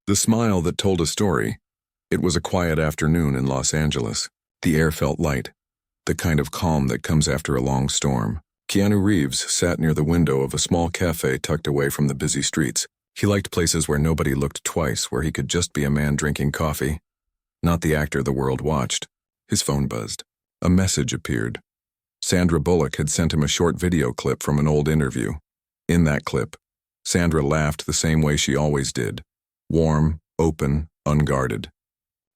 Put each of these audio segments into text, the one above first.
The smile that told a story. It was a quiet afternoon in Los Angeles. The air felt light, the kind of calm that comes after a long storm. Keanu Reeves sat near the window of a small cafe tucked away from the busy streets. He liked places where nobody looked twice, where he could just be a man drinking coffee, not the actor the world watched. His phone buzzed. A message appeared. Sandra Bullock had sent him a short video clip from an old interview. In that clip, Sandra laughed the same way she always did. Warm, open, unguarded.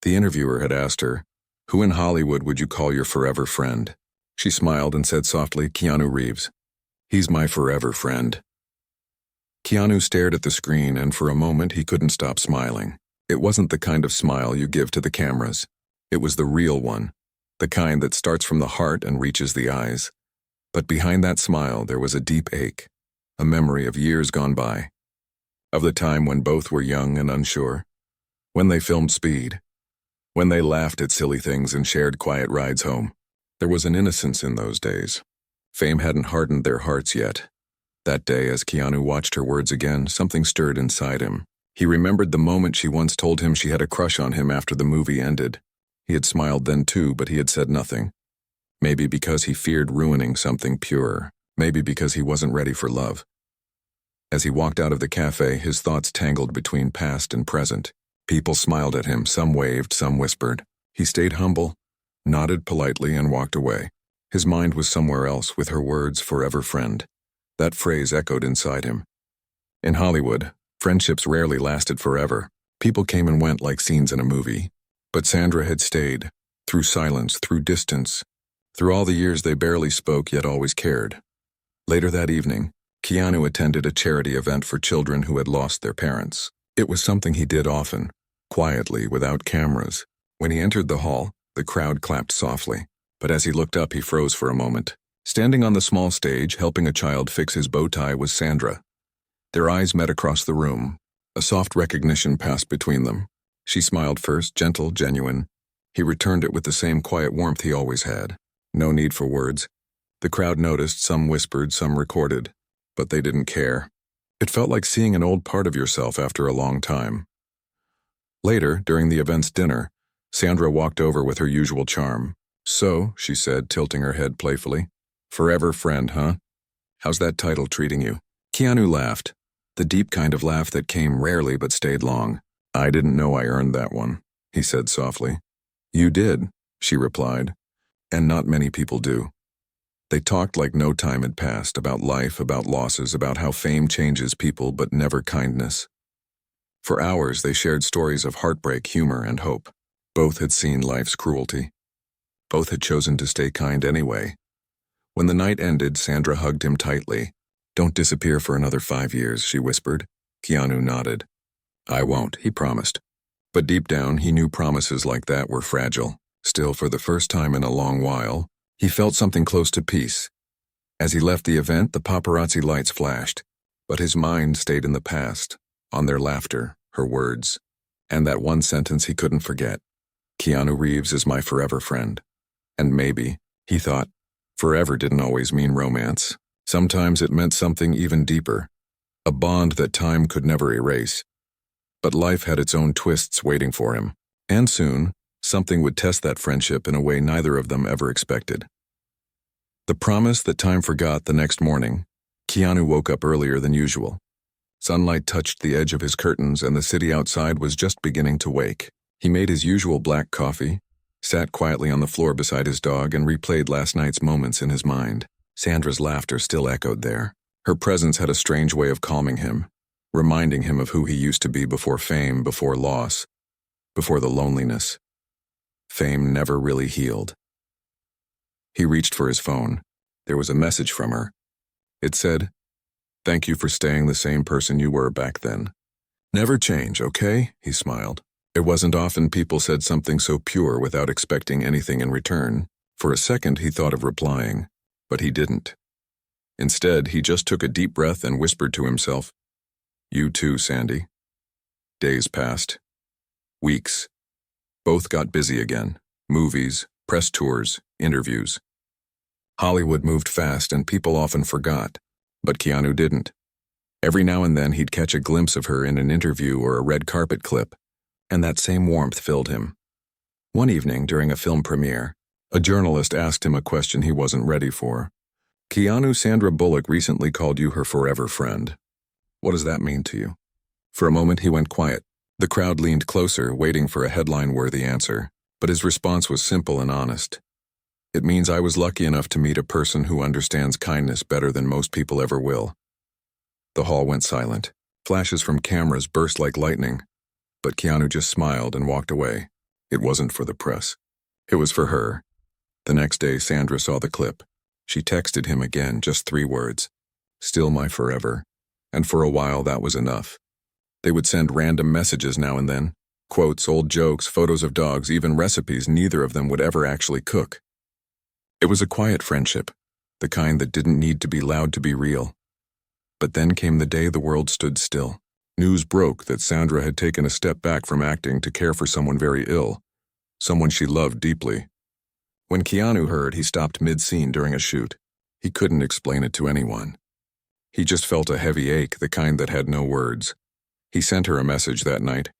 The interviewer had asked her, "Who in Hollywood would you call your forever friend?" She smiled and said softly, "Keanu Reeves. He's my forever friend." Keanu stared at the screen, and for a moment he couldn't stop smiling. It wasn't the kind of smile you give to the cameras. It was the real one, the kind that starts from the heart and reaches the eyes. But behind that smile there was a deep ache, a memory of years gone by, of the time when both were young and unsure, when they filmed Speed, when they laughed at silly things and shared quiet rides home. There was an innocence in those days. Fame hadn't hardened their hearts yet. That day, as Keanu watched her words again, something stirred inside him. He remembered the moment she once told him she had a crush on him after the movie ended. He had smiled then too, but he had said nothing. Maybe because he feared ruining something pure. Maybe because he wasn't ready for love. As he walked out of the cafe, his thoughts tangled between past and present. People smiled at him, some waved, some whispered. He stayed humble, nodded politely, and walked away. His mind was somewhere else, with her words, "forever friend." That phrase echoed inside him. In Hollywood, friendships rarely lasted forever. People came and went like scenes in a movie. But Sandra had stayed, through silence, through distance. Through all the years they barely spoke, yet always cared. Later that evening, Keanu attended a charity event for children who had lost their parents. It was something he did often, quietly, without cameras. When he entered the hall, the crowd clapped softly. But as he looked up, he froze for a moment. Standing on the small stage, helping a child fix his bow tie, was Sandra. Their eyes met across the room. A soft recognition passed between them. She smiled first, gentle, genuine. He returned it with the same quiet warmth he always had. No need for words. The crowd noticed, some whispered, some recorded. But they didn't care. It felt like seeing an old part of yourself after a long time. Later, during the event's dinner, Sandra walked over with her usual charm. "So," she said, tilting her head playfully. "Forever friend, huh? How's that title treating you?" Keanu laughed, the deep kind of laugh that came rarely but stayed long. "I didn't know I earned that one," he said softly. "You did," she replied, "and not many people do." They talked like no time had passed, about life, about losses, about how fame changes people, but never kindness. For hours they shared stories of heartbreak, humor, and hope. Both had seen life's cruelty. Both had chosen to stay kind anyway. When the night ended, Sandra hugged him tightly. "Don't disappear for another 5 years," she whispered. Keanu nodded. "I won't," he promised. But deep down, he knew promises like that were fragile. Still, for the first time in a long while, he felt something close to peace. As he left the event, the paparazzi lights flashed. But his mind stayed in the past, on their laughter, her words, and that one sentence he couldn't forget. "Keanu Reeves is my forever friend." And maybe, he thought, forever didn't always mean romance. Sometimes it meant something even deeper, a bond that time could never erase. But life had its own twists waiting for him, and soon, something would test that friendship in a way neither of them ever expected. The promise that time forgot. The next morning, Keanu woke up earlier than usual. Sunlight touched the edge of his curtains, and the city outside was just beginning to wake. He made his usual black coffee, sat quietly on the floor beside his dog, and replayed last night's moments in his mind. Sandra's laughter still echoed there. Her presence had a strange way of calming him, reminding him of who he used to be before fame, before loss, before the loneliness. Fame never really healed. He reached for his phone. There was a message from her. It said, "Thank you for staying the same person you were back then. Never change, okay?" He smiled. It wasn't often people said something so pure without expecting anything in return. For a second he thought of replying, but he didn't. Instead, he just took a deep breath and whispered to himself, "You too, Sandy." Days passed. Weeks. Both got busy again. Movies, press tours, interviews. Hollywood moved fast and people often forgot, but Keanu didn't. Every now and then he'd catch a glimpse of her in an interview or a red carpet clip, and that same warmth filled him. One evening, during a film premiere, a journalist asked him a question he wasn't ready for. Sandra Bullock recently called you her forever friend. What does that mean to you? For a moment he went quiet. The crowd leaned closer, waiting for a headline-worthy answer, but his response was simple and honest. It means I was lucky enough to meet a person who understands kindness better than most people ever will. The hall went silent. Flashes from cameras burst like lightning, but Keanu just smiled and walked away. It wasn't for the press. It was for her. The next day, Sandra saw the clip. She texted him again, just 3 words. Still my forever. And for a while, that was enough. They would send random messages now and then. Quotes, old jokes, photos of dogs, even recipes neither of them would ever actually cook. It was a quiet friendship, the kind that didn't need to be loud to be real. But then came the day the world stood still. News broke that Sandra had taken a step back from acting to care for someone very ill, someone she loved deeply. When Keanu heard, he stopped mid-scene during a shoot. He couldn't explain it to anyone. He just felt a heavy ache, the kind that had no words. He sent her a message that night.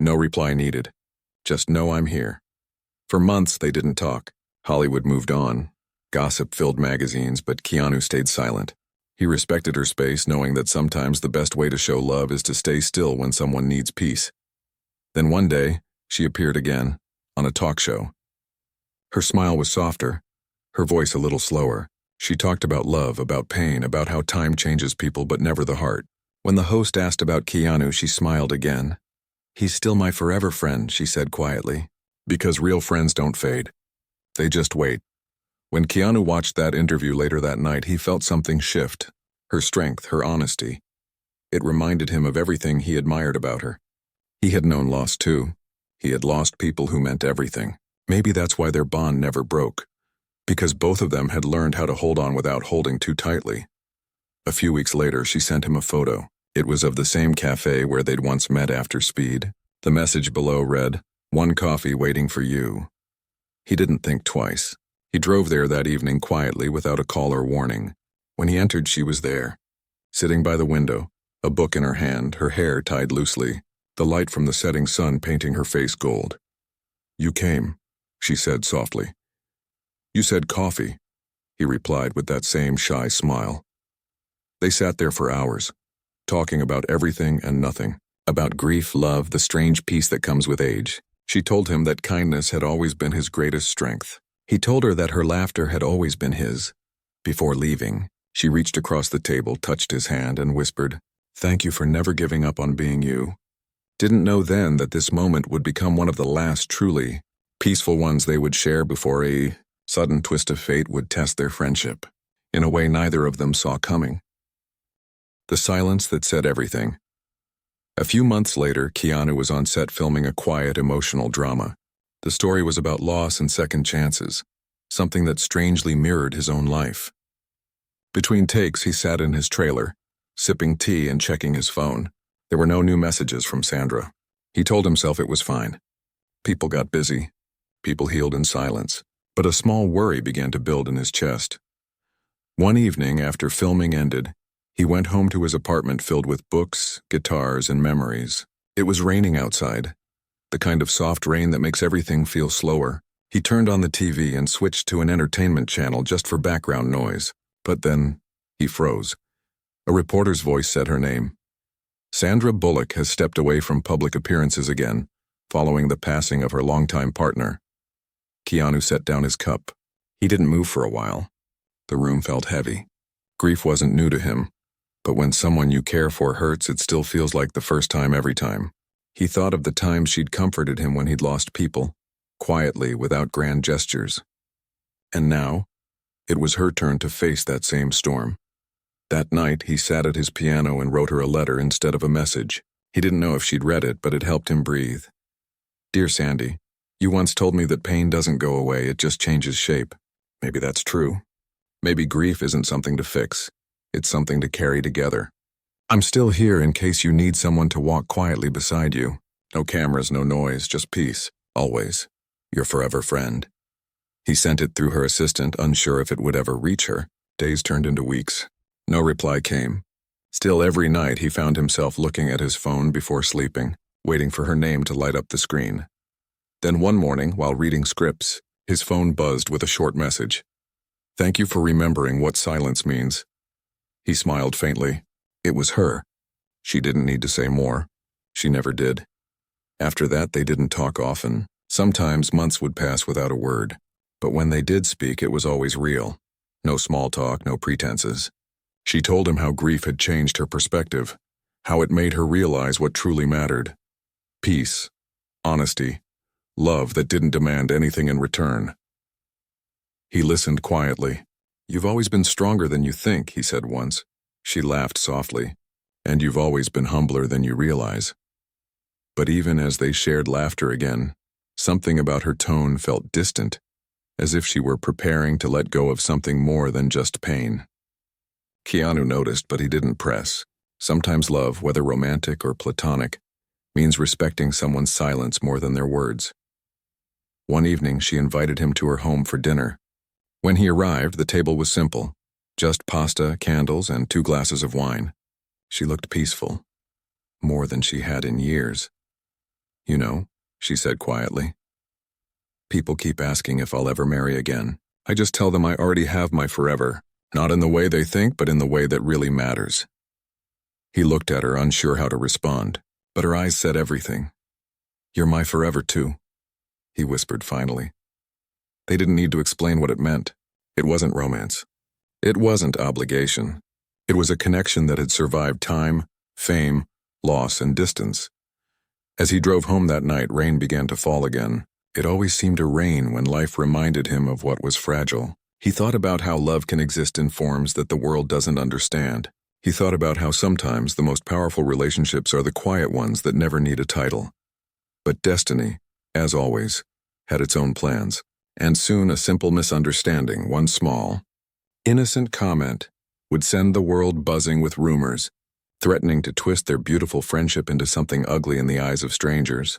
No reply needed. Just know I'm here. For months they didn't talk. Hollywood moved on. Gossip filled magazines, but Keanu stayed silent. He respected her space, knowing that sometimes the best way to show love is to stay still when someone needs peace. Then one day, she appeared again, on a talk show. Her smile was softer, her voice a little slower. She talked about love, about pain, about how time changes people but never the heart. When the host asked about Keanu, she smiled again. He's still my forever friend, she said quietly. Because real friends don't fade. They just wait. When Keanu watched that interview later that night, he felt something shift. Her strength, her honesty. It reminded him of everything he admired about her. He had known loss too. He had lost people who meant everything. Maybe that's why their bond never broke. Because both of them had learned how to hold on without holding too tightly. A few weeks later, she sent him a photo. It was of the same cafe where they'd once met after Speed. The message below read, "One coffee waiting for you." He didn't think twice. He drove there that evening quietly without a call or warning. When he entered, she was there, sitting by the window, a book in her hand, her hair tied loosely, the light from the setting sun painting her face gold. "You came," she said softly. "You said coffee," he replied with that same shy smile. They sat there for hours, talking about everything and nothing, about grief, love, the strange peace that comes with age. She told him that kindness had always been his greatest strength. He told her that her laughter had always been his. Before leaving, she reached across the table, touched his hand, and whispered, "Thank you for never giving up on being you." Didn't know then that this moment would become one of the last truly peaceful ones they would share before a sudden twist of fate would test their friendship, in a way neither of them saw coming. The silence that said everything. A few months later, Keanu was on set filming a quiet, emotional drama. The story was about loss and second chances, something that strangely mirrored his own life. Between takes, he sat in his trailer, sipping tea and checking his phone. There were no new messages from Sandra. He told himself it was fine. People got busy. People healed in silence. But a small worry began to build in his chest. One evening, after filming ended, he went home to his apartment filled with books, guitars, and memories. It was raining outside, the kind of soft rain that makes everything feel slower. He turned on the TV and switched to an entertainment channel just for background noise. But then, he froze. A reporter's voice said her name. Sandra Bullock has stepped away from public appearances again, following the passing of her longtime partner. Keanu set down his cup. He didn't move for a while. The room felt heavy. Grief wasn't new to him, but when someone you care for hurts, it still feels like the first time every time. He thought of the times she'd comforted him when he'd lost people, quietly, without grand gestures. And now, it was her turn to face that same storm. That night, he sat at his piano and wrote her a letter instead of a message. He didn't know if she'd read it, but it helped him breathe. "Dear Sandy, you once told me that pain doesn't go away, it just changes shape. Maybe that's true. Maybe grief isn't something to fix. It's something to carry together. I'm still here in case you need someone to walk quietly beside you. No cameras, no noise, just peace. Always. Your forever friend." He sent it through her assistant, unsure if it would ever reach her. Days turned into weeks. No reply came. Still, every night he found himself looking at his phone before sleeping, waiting for her name to light up the screen. Then one morning, while reading scripts, his phone buzzed with a short message. "Thank you for remembering what silence means." He smiled faintly. It was her. She didn't need to say more. She never did. After that, they didn't talk often. Sometimes months would pass without a word. But when they did speak, it was always real. No small talk, no pretenses. She told him how grief had changed her perspective, how it made her realize what truly mattered. Peace, honesty, love that didn't demand anything in return. He listened quietly. "You've always been stronger than you think," he said once. She laughed softly. "And you've always been humbler than you realize." But even as they shared laughter again, something about her tone felt distant, as if she were preparing to let go of something more than just pain. Keanu noticed, but he didn't press. Sometimes love, whether romantic or platonic, means respecting someone's silence more than their words. One evening, she invited him to her home for dinner. When he arrived, the table was simple, just pasta, candles, and 2 glasses of wine. She looked peaceful, more than she had in years. "You know," she said quietly, "people keep asking if I'll ever marry again. I just tell them I already have my forever, not in the way they think, but in the way that really matters." He looked at her, unsure how to respond, but her eyes said everything. "You're my forever, too," he whispered finally. They didn't need to explain what it meant. It wasn't romance. It wasn't obligation. It was a connection that had survived time, fame, loss, and distance. As he drove home that night, rain began to fall again. It always seemed to rain when life reminded him of what was fragile. He thought about how love can exist in forms that the world doesn't understand. He thought about how sometimes the most powerful relationships are the quiet ones that never need a title. But destiny, as always, had its own plans. And soon a simple misunderstanding, one small, innocent comment, would send the world buzzing with rumors, threatening to twist their beautiful friendship into something ugly in the eyes of strangers.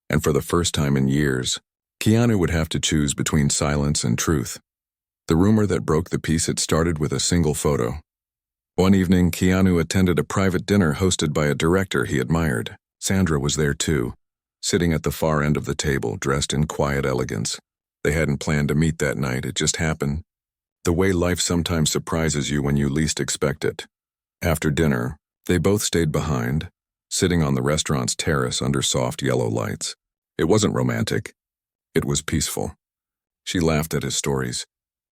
And for the first time in years, Keanu would have to choose between silence and truth. The rumor that broke the peace had started with a single photo. One evening, Keanu attended a private dinner hosted by a director he admired. Sandra was there too, sitting at the far end of the table, dressed in quiet elegance. They hadn't planned to meet that night, it just happened. The way life sometimes surprises you when you least expect it. After dinner, they both stayed behind, sitting on the restaurant's terrace under soft yellow lights. It wasn't romantic. It was peaceful. She laughed at his stories.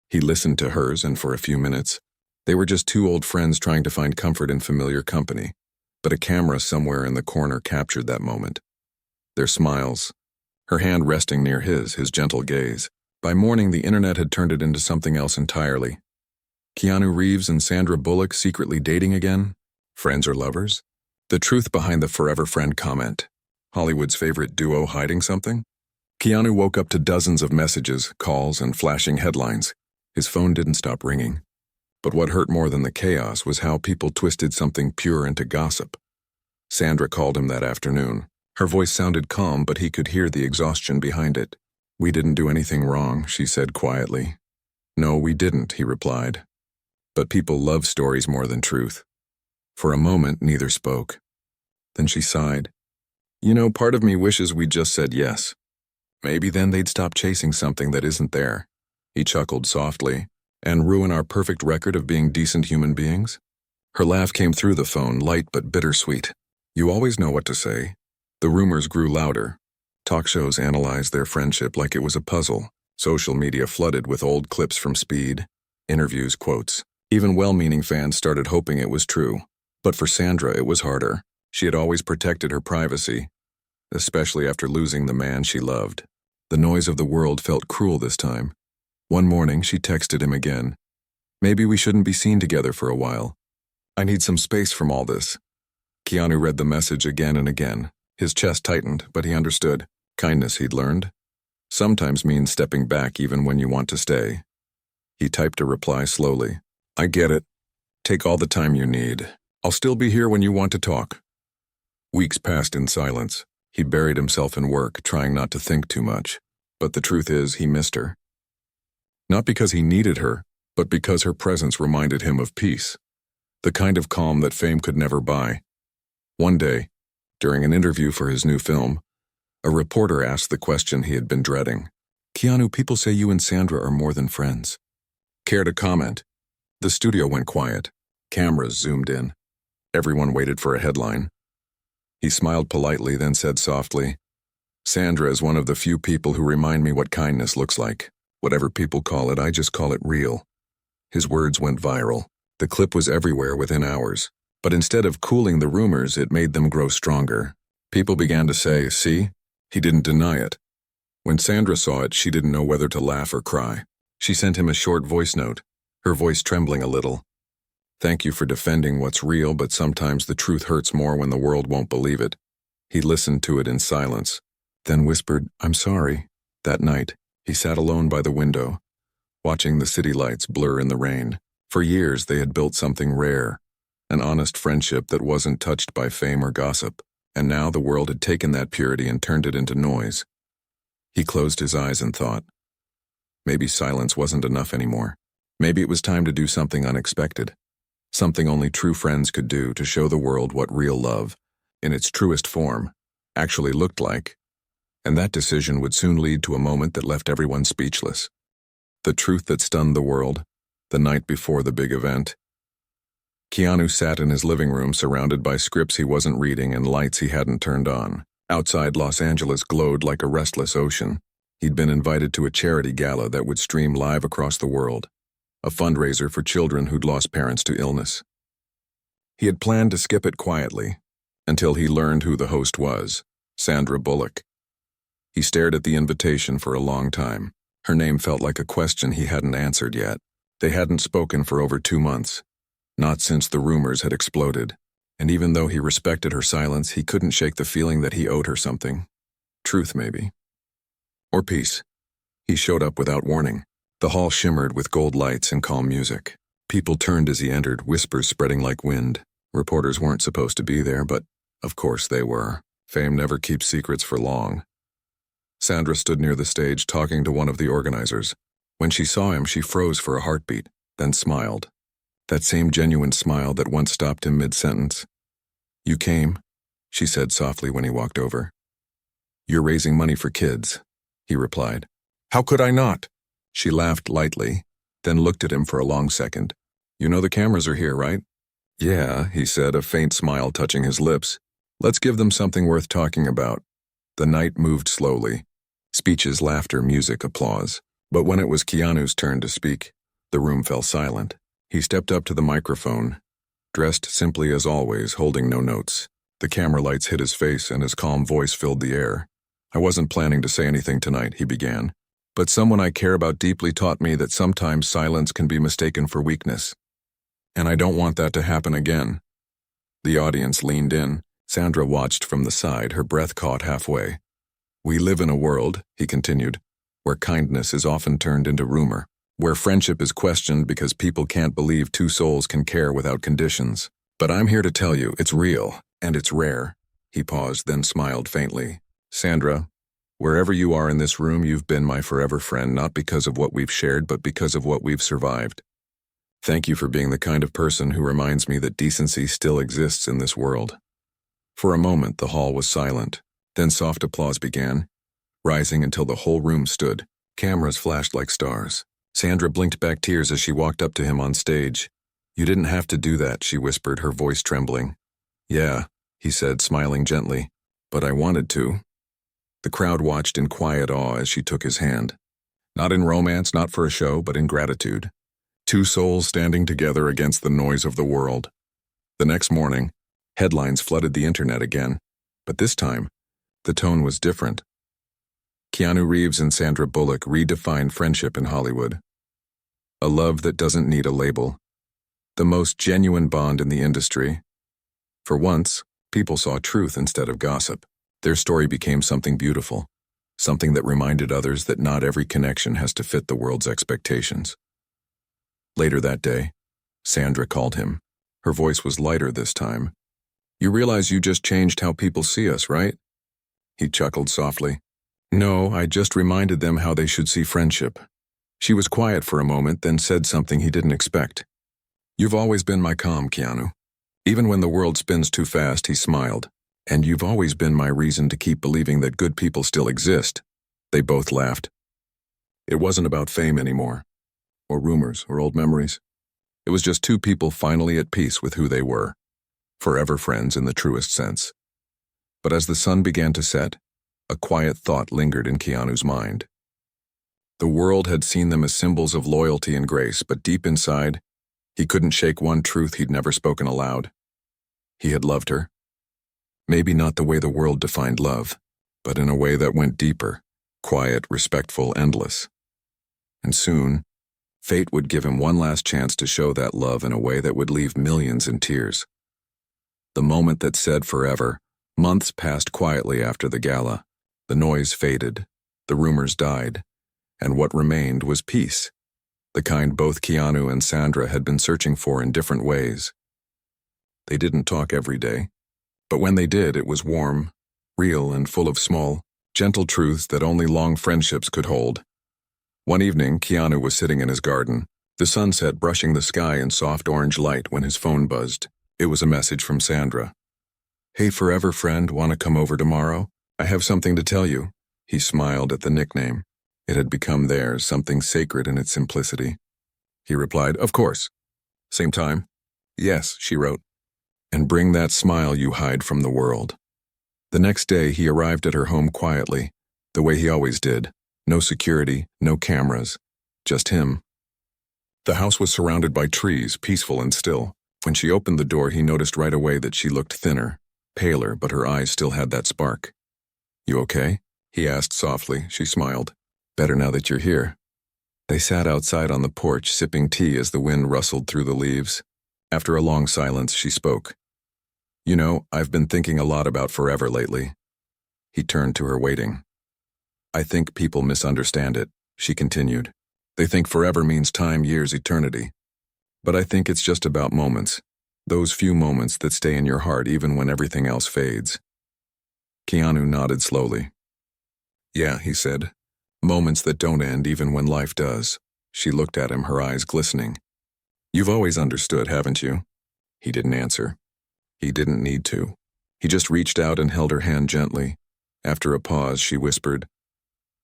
He listened to hers, and for a few minutes, they were just 2 old friends trying to find comfort in familiar company. But a camera somewhere in the corner captured that moment. Their smiles, her hand resting near his gentle gaze. By morning, the internet had turned it into something else entirely. Keanu Reeves and Sandra Bullock secretly dating again? Friends or lovers? The truth behind the forever friend comment. Hollywood's favorite duo hiding something? Keanu woke up to dozens of messages, calls, and flashing headlines. His phone didn't stop ringing. But what hurt more than the chaos was how people twisted something pure into gossip. Sandra called him that afternoon. Her voice sounded calm, but he could hear the exhaustion behind it. "We didn't do anything wrong," she said quietly. "No, we didn't," he replied. But people love stories more than truth. For a moment, neither spoke. Then she sighed. "You know, part of me wishes we'd just said yes. Maybe then they'd stop chasing something that isn't there." He chuckled softly. "And ruin our perfect record of being decent human beings?" Her laugh came through the phone, light but bittersweet. "You always know what to say." The rumors grew louder. Talk shows analyzed their friendship like it was a puzzle. Social media flooded with old clips from Speed, interviews, quotes. Even well-meaning fans started hoping it was true. But for Sandra, it was harder. She had always protected her privacy, especially after losing the man she loved. The noise of the world felt cruel this time. One morning, she texted him again. "Maybe we shouldn't be seen together for a while. I need some space from all this." Keanu read the message again and again. His chest tightened, but he understood. Kindness, he'd learned, sometimes means stepping back even when you want to stay. He typed a reply slowly. "I get it. Take all the time you need. I'll still be here when you want to talk." Weeks passed in silence. He buried himself in work, trying not to think too much. But the truth is, he missed her. Not because he needed her, but because her presence reminded him of peace. the kind of calm that fame could never buy. One day, during an interview for his new film, a reporter asked the question he had been dreading. "Keanu, people say you and Sandra are more than friends. Care to comment?" The studio went quiet. Cameras zoomed in. Everyone waited for a headline. He smiled politely, then said softly, "Sandra is one of the few people who remind me what kindness looks like. Whatever people call it, I just call it real." His words went viral. The clip was everywhere within hours. But instead of cooling the rumors, it made them grow stronger. People began to say, "See? He didn't deny it." When Sandra saw it, she didn't know whether to laugh or cry. She sent him a short voice note, her voice trembling a little. "Thank you for defending what's real, but sometimes the truth hurts more when the world won't believe it." He listened to it in silence, then whispered, "I'm sorry." That night, he sat alone by the window, watching the city lights blur in the rain. For years, they had built something rare, an honest friendship that wasn't touched by fame or gossip, and now the world had taken that purity and turned it into noise. He closed his eyes and thought, maybe silence wasn't enough anymore. Maybe it was time to do something unexpected, something only true friends could do to show the world what real love, in its truest form, actually looked like. And that decision would soon lead to a moment that left everyone speechless. The truth that stunned the world, the night before the big event. Keanu sat in his living room surrounded by scripts he wasn't reading and lights he hadn't turned on. Outside, Los Angeles glowed like a restless ocean. He'd been invited to a charity gala that would stream live across the world, a fundraiser for children who'd lost parents to illness. He had planned to skip it quietly, until he learned who the host was, Sandra Bullock. He stared at the invitation for a long time. Her name felt like a question he hadn't answered yet. They hadn't spoken for over 2 months. Not since the rumors had exploded, and even though he respected her silence, he couldn't shake the feeling that he owed her something. Truth, maybe. Or peace. He showed up without warning. The hall shimmered with gold lights and calm music. People turned as he entered, whispers spreading like wind. Reporters weren't supposed to be there, but of course they were. Fame never keeps secrets for long. Sandra stood near the stage talking to one of the organizers. When she saw him, she froze for a heartbeat, then smiled. That same genuine smile that once stopped him mid-sentence. "You came," she said softly when he walked over. "You're raising money for kids," he replied. "How could I not?" She laughed lightly, then looked at him for a long second. "You know the cameras are here, right?" "Yeah," he said, a faint smile touching his lips. "Let's give them something worth talking about." The night moved slowly. Speeches, laughter, music, applause. But when it was Keanu's turn to speak, the room fell silent. He stepped up to the microphone, dressed simply as always, holding no notes. The camera lights hit his face and his calm voice filled the air. "I wasn't planning to say anything tonight," he began, "but someone I care about deeply taught me that sometimes silence can be mistaken for weakness. And I don't want that to happen again." The audience leaned in. Sandra watched from the side, her breath caught halfway. "We live in a world," he continued, "where kindness is often turned into rumor, where friendship is questioned because people can't believe two souls can care without conditions. But I'm here to tell you, it's real, and it's rare." He paused, then smiled faintly. "Sandra, wherever you are in this room, you've been my forever friend, not because of what we've shared, but because of what we've survived. Thank you for being the kind of person who reminds me that decency still exists in this world." For a moment, the hall was silent. Then soft applause began, rising until the whole room stood. Cameras flashed like stars. Sandra blinked back tears as she walked up to him on stage. "You didn't have to do that," she whispered, her voice trembling. "Yeah," he said, smiling gently, "but I wanted to." The crowd watched in quiet awe as she took his hand. Not in romance, not for a show, but in gratitude. Two souls standing together against the noise of the world. The next morning, headlines flooded the internet again, but this time, the tone was different. Keanu Reeves and Sandra Bullock redefined friendship in Hollywood. A love that doesn't need a label. The most genuine bond in the industry. For once, people saw truth instead of gossip. Their story became something beautiful, something that reminded others that not every connection has to fit the world's expectations. Later that day, Sandra called him. Her voice was lighter this time. "You realize you just changed how people see us, right?" He chuckled softly. "No, I just reminded them how they should see friendship." She was quiet for a moment, then said something he didn't expect. You've always been my calm, Keanu. Even when the world spins too fast, he smiled. And you've always been my reason to keep believing that good people still exist. They both laughed. It wasn't about fame anymore, or rumors, or old memories. It was just two people finally at peace with who they were, forever friends in the truest sense. But as the sun began to set, a quiet thought lingered in Keanu's mind. The world had seen them as symbols of loyalty and grace, but deep inside, he couldn't shake one truth he'd never spoken aloud. He had loved her. Maybe not the way the world defined love, but in a way that went deeper, quiet, respectful, endless. And soon, fate would give him one last chance to show that love in a way that would leave millions in tears. The moment that said forever, months passed quietly after the gala. The noise faded, the rumors died, and what remained was peace, the kind both Keanu and Sandra had been searching for in different ways. They didn't talk every day, but when they did, it was warm, real, and full of small, gentle truths that only long friendships could hold. One evening, Keanu was sitting in his garden, the sunset brushing the sky in soft orange light when his phone buzzed. It was a message from Sandra. "Hey, forever friend, want to come over tomorrow? I have something to tell you." He smiled at the nickname. It had become theirs, something sacred in its simplicity. He replied, "Of course." "Same time?" "Yes," she wrote. "And bring that smile you hide from the world." The next day, he arrived at her home quietly, the way he always did. No security, no cameras, just him. The house was surrounded by trees, peaceful and still. When she opened the door, he noticed right away that she looked thinner, paler, but her eyes still had that spark. "You okay?" he asked softly. She smiled. "Better now that you're here." They sat outside on the porch, sipping tea as the wind rustled through the leaves. After a long silence, she spoke. "You know, I've been thinking a lot about forever lately." He turned to her, waiting. "I think people misunderstand it," she continued. "They think forever means time, years, eternity. But I think it's just about moments, those few moments that stay in your heart even when everything else fades." Keanu nodded slowly. "Yeah," he said, "moments that don't end even when life does." She looked at him, her eyes glistening. "You've always understood, haven't you?" He didn't answer. He didn't need to. He just reached out and held her hand gently. After a pause, she whispered,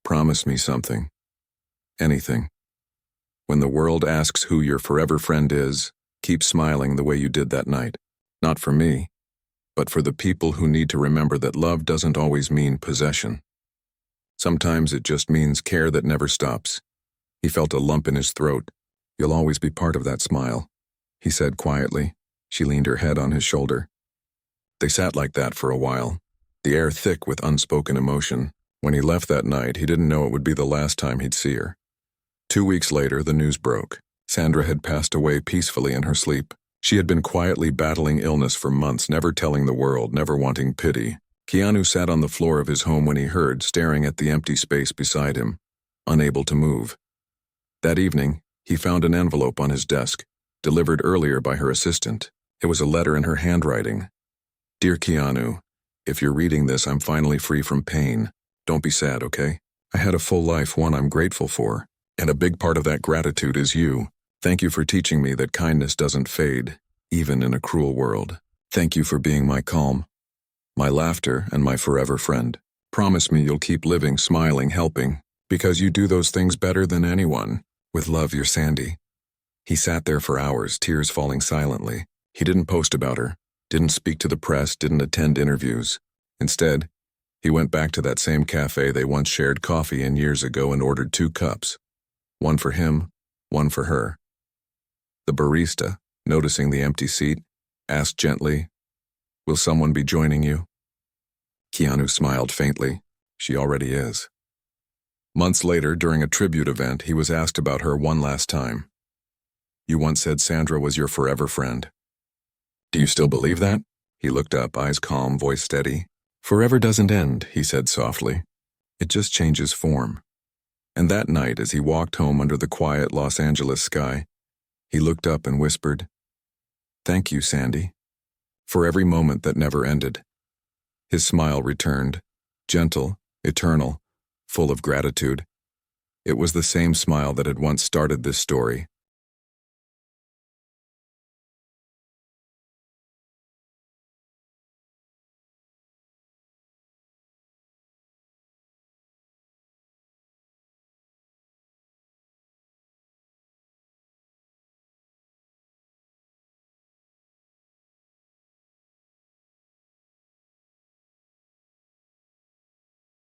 "Promise me something. Anything. When the world asks who your forever friend is, keep smiling the way you did that night. Not for me, but for the people who need to remember that love doesn't always mean possession. Sometimes it just means care that never stops." He felt a lump in his throat. "You'll always be part of that smile," he said quietly. She leaned her head on his shoulder. They sat like that for a while, the air thick with unspoken emotion. When he left that night, he didn't know it would be the last time he'd see her. 2 weeks later, the news broke. Sandra had passed away peacefully in her sleep. She had been quietly battling illness for months, never telling the world, never wanting pity. Keanu sat on the floor of his home when he heard, staring at the empty space beside him, unable to move. That evening, he found an envelope on his desk, delivered earlier by her assistant. It was a letter in her handwriting. "Dear Keanu, if you're reading this, I'm finally free from pain. Don't be sad, okay? I had a full life, one I'm grateful for, and a big part of that gratitude is you. Thank you for teaching me that kindness doesn't fade, even in a cruel world. Thank you for being my calm, my laughter, and my forever friend. Promise me you'll keep living, smiling, helping, because you do those things better than anyone. With love, your Sandy." He sat there for hours, tears falling silently. He didn't post about her, didn't speak to the press, didn't attend interviews. Instead, he went back to that same cafe they once shared coffee in years ago and ordered 2 cups. One for him, one for her. The barista, noticing the empty seat, asked gently, "Will someone be joining you?" Keanu smiled faintly. "She already is." Months later, during a tribute event, he was asked about her one last time. "You once said Sandra was your forever friend. Do you still believe that?" He looked up, eyes calm, voice steady. "Forever doesn't end," he said softly. "It just changes form." And that night, as he walked home under the quiet Los Angeles sky, he looked up and whispered, "Thank you, Sandy, for every moment that never ended." His smile returned, gentle, eternal, full of gratitude. It was the same smile that had once started this story,